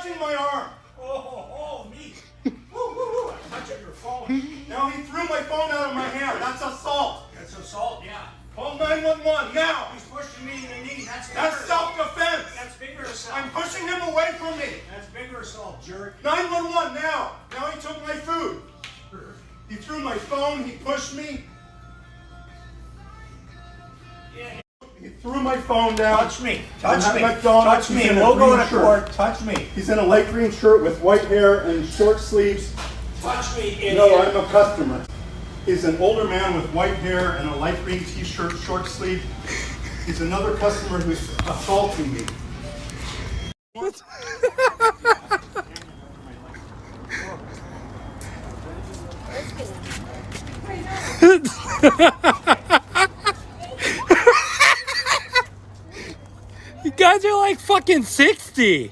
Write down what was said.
touching my arm. Oh, me. I'm touching your phone. Now he threw my phone out of my hand. That's assault. That's assault, yeah. Call 911 now. He's pushing me in the knee. That's self-defense. That's bigger assault. I'm pushing him away from me. That's bigger assault, jerk. 911 now. Now he took my food. He threw my phone. He pushed me. Yeah. He threw my phone down. Touch me. Touch me. McDonald's. Touch me. We'll go to court. Touch me. He's in a light green shirt with white hair and short sleeves. Touch me, idiot. No, I'm a customer. He's an older man with white hair and a light green t-shirt, short sleeve. He's another customer who's assaulting me. You guys are like fucking 60.